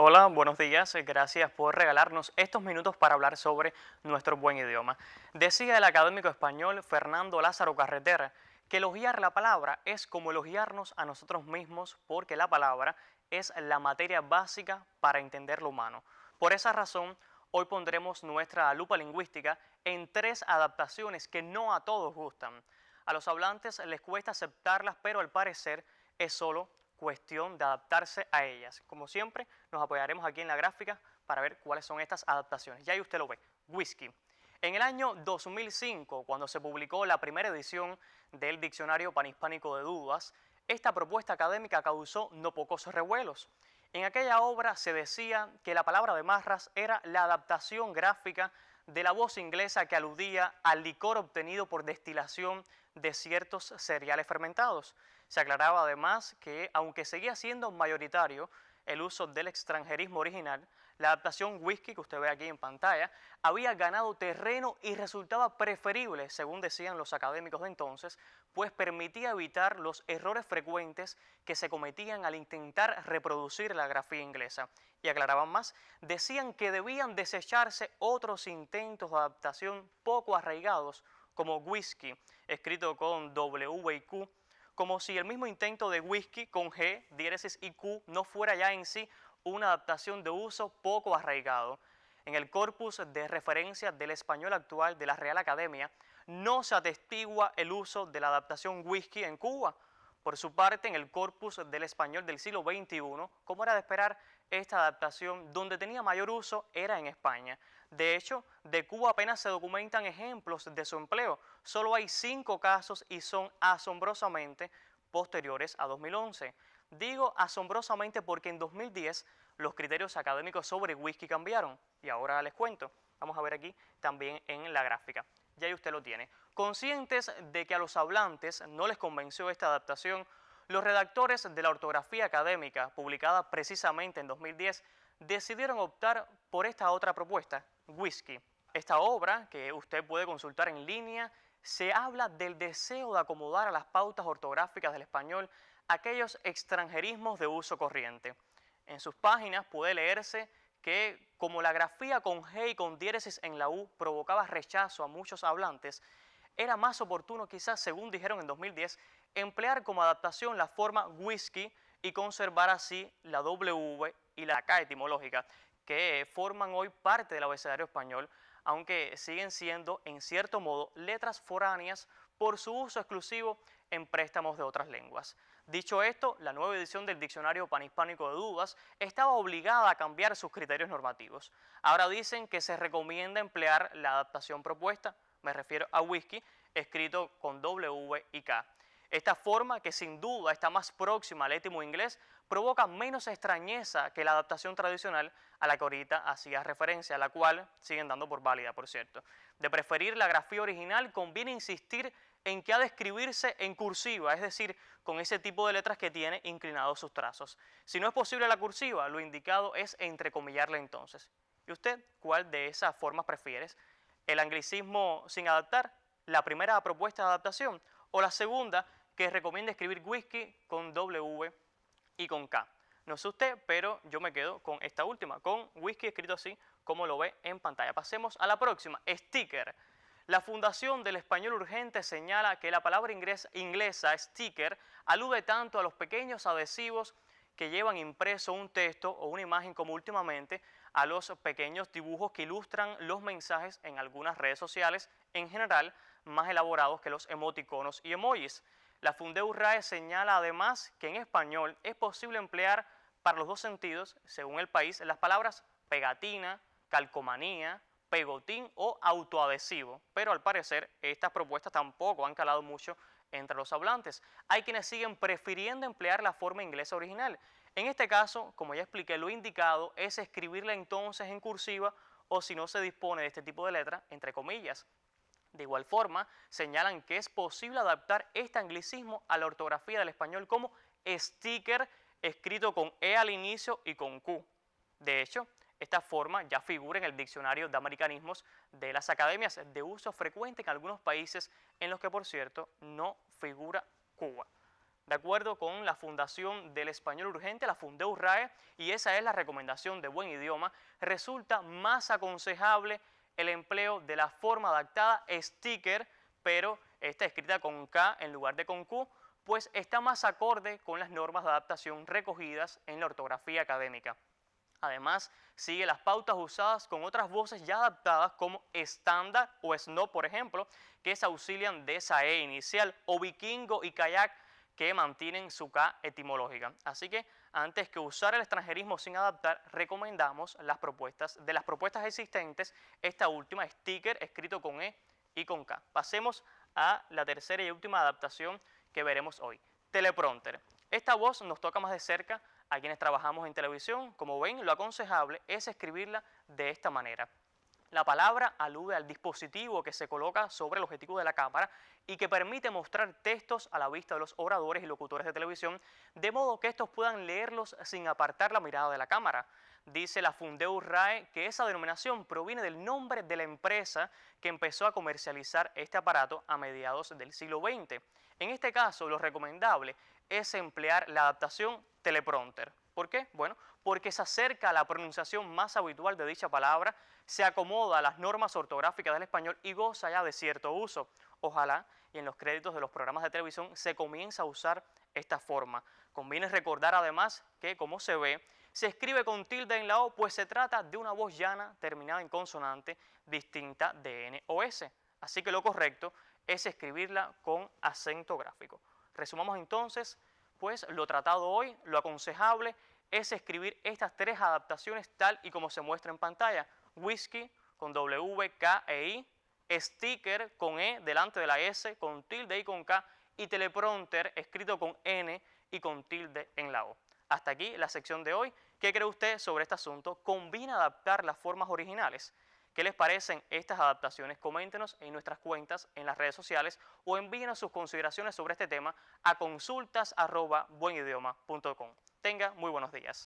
Hola, buenos días. Gracias por regalarnos estos minutos para hablar sobre nuestro buen idioma. Decía el académico español Fernando Lázaro Carretera que elogiar la palabra es como elogiarnos a nosotros mismos porque la palabra es la materia básica para entender lo humano. Por esa razón, hoy pondremos nuestra lupa lingüística en tres adaptaciones que no a todos gustan. A los hablantes les cuesta aceptarlas, pero al parecer es solo cuestión de adaptarse a ellas. Como siempre, nos apoyaremos aquí en la gráfica para ver cuáles son estas adaptaciones. Ya ahí usted lo ve, whisky. En el año 2005, cuando se publicó la primera edición del Diccionario Panhispánico de Dudas, esta propuesta académica causó no pocos revuelos. En aquella obra se decía que la palabra de Marras era la adaptación gráfica de la voz inglesa que aludía al licor obtenido por destilación de ciertos cereales fermentados. Se aclaraba además que, aunque seguía siendo mayoritario el uso del extranjerismo original, la adaptación whisky que usted ve aquí en pantalla había ganado terreno y resultaba preferible, según decían los académicos de entonces, pues permitía evitar los errores frecuentes que se cometían al intentar reproducir la grafía inglesa. Y aclaraban más, decían que debían desecharse otros intentos de adaptación poco arraigados, como whisky, escrito con W y Q, como si el mismo intento de whisky con G, diéresis y Q no fuera ya en sí una adaptación de uso poco arraigado. En el corpus de referencias del español actual de la Real Academia no se atestigua el uso de la adaptación whisky en Cuba. Por su parte, en el corpus del español del siglo XXI, como era de esperar, esta adaptación donde tenía mayor uso era en España. De hecho, de Cuba apenas se documentan ejemplos de su empleo. Solo hay 5 casos y son asombrosamente posteriores a 2011. Digo asombrosamente porque en 2010 los criterios académicos sobre whisky cambiaron. Y ahora les cuento. Vamos a ver aquí también en la gráfica. Ya ahí usted lo tiene. Conscientes de que a los hablantes no les convenció esta adaptación, los redactores de la ortografía académica, publicada precisamente en 2010, decidieron optar por esta otra propuesta, whisky. Esta obra, que usted puede consultar en línea, se habla del deseo de acomodar a las pautas ortográficas del español aquellos extranjerismos de uso corriente. En sus páginas puede leerse que como la grafía con G y con diéresis en la U provocaba rechazo a muchos hablantes, era más oportuno quizás, según dijeron en 2010, emplear como adaptación la forma whisky y conservar así la W y la K etimológica, que forman hoy parte del abecedario español, aunque siguen siendo, en cierto modo, letras foráneas por su uso exclusivo en préstamos de otras lenguas. Dicho esto, la nueva edición del Diccionario Panhispánico de Dudas estaba obligada a cambiar sus criterios normativos. Ahora dicen que se recomienda emplear la adaptación propuesta, me refiero a whisky, escrito con W y K. Esta forma, que sin duda está más próxima al étimo inglés, provoca menos extrañeza que la adaptación tradicional a la que ahorita hacía referencia, a la cual siguen dando por válida, por cierto. De preferir la grafía original, conviene insistir en que ha de escribirse en cursiva, es decir, con ese tipo de letras que tiene inclinados sus trazos. Si no es posible la cursiva, lo indicado es entrecomillarla entonces. ¿Y usted cuál de esas formas prefiere? ¿El anglicismo sin adaptar, la primera propuesta de adaptación, o la segunda, que recomienda escribir whisky con W y con K? No sé usted, pero yo me quedo con esta última, con whisky escrito así como lo ve en pantalla. Pasemos a la próxima, sticker. La Fundación del Español Urgente señala que la palabra inglesa sticker alude tanto a los pequeños adhesivos que llevan impreso un texto o una imagen, como últimamente a los pequeños dibujos que ilustran los mensajes en algunas redes sociales, en general más elaborados que los emoticonos y emojis. La Fundeurrae señala además que en español es posible emplear para los dos sentidos, según el país, las palabras pegatina, calcomanía, pegotín o autoadhesivo, pero al parecer estas propuestas tampoco han calado mucho entre los hablantes. Hay quienes siguen prefiriendo emplear la forma inglesa original. En este caso, como ya expliqué, lo indicado es escribirla entonces en cursiva o, si no se dispone de este tipo de letra, entre comillas. De igual forma, señalan que es posible adaptar este anglicismo a la ortografía del español como sticker, escrito con E al inicio y con Q. De hecho, esta forma ya figura en el diccionario de americanismos de las academias, de uso frecuente en algunos países en los que, por cierto, no figura Cuba. de acuerdo con la Fundación del Español Urgente, la Fundeurrae, y esa es la recomendación de Buen Idioma, resulta más aconsejable el empleo de la forma adaptada sticker, pero está escrita con K en lugar de con Q, pues está más acorde con las normas de adaptación recogidas en la ortografía académica. Además, sigue las pautas usadas con otras voces ya adaptadas como estándar o snob, por ejemplo, que se auxilian de esa E inicial, o vikingo y kayak, que mantienen su K etimológica. Así que antes que usar el extranjerismo sin adaptar, recomendamos de las propuestas existentes, esta última, sticker, escrito con E y con K. Pasemos a la tercera y última adaptación que veremos hoy, teleprompter. Esta voz nos toca más de cerca a quienes trabajamos en televisión. Como ven, lo aconsejable es escribirla de esta manera. La palabra alude al dispositivo que se coloca sobre el objetivo de la cámara y que permite mostrar textos a la vista de los oradores y locutores de televisión, de modo que estos puedan leerlos sin apartar la mirada de la cámara. Dice la Fundeurrae que esa denominación proviene del nombre de la empresa que empezó a comercializar este aparato a mediados del siglo XX. En este caso, lo recomendable es emplear la adaptación teleprompter. ¿Por qué? Bueno, porque se acerca a la pronunciación más habitual de dicha palabra, se acomoda a las normas ortográficas del español y goza ya de cierto uso. Ojalá y en los créditos de los programas de televisión se comience a usar esta forma. Conviene recordar además que, como se ve, se escribe con tilde en la O, pues se trata de una voz llana terminada en consonante distinta de N o S. Así que lo correcto es escribirla con acento gráfico. Resumamos entonces, pues lo tratado hoy, lo aconsejable es escribir estas tres adaptaciones tal y como se muestra en pantalla. Whisky con W, K e I, sticker con E delante de la S, con tilde y con K, y teleprompter escrito con N y con tilde en la O. Hasta aquí la sección de hoy. ¿Qué cree usted sobre este asunto? ¿Conviene adaptar las formas originales? ¿Qué les parecen estas adaptaciones? Coméntenos en nuestras cuentas en las redes sociales o envíenos sus consideraciones sobre este tema a consultas@buenidioma.com. Tenga muy buenos días.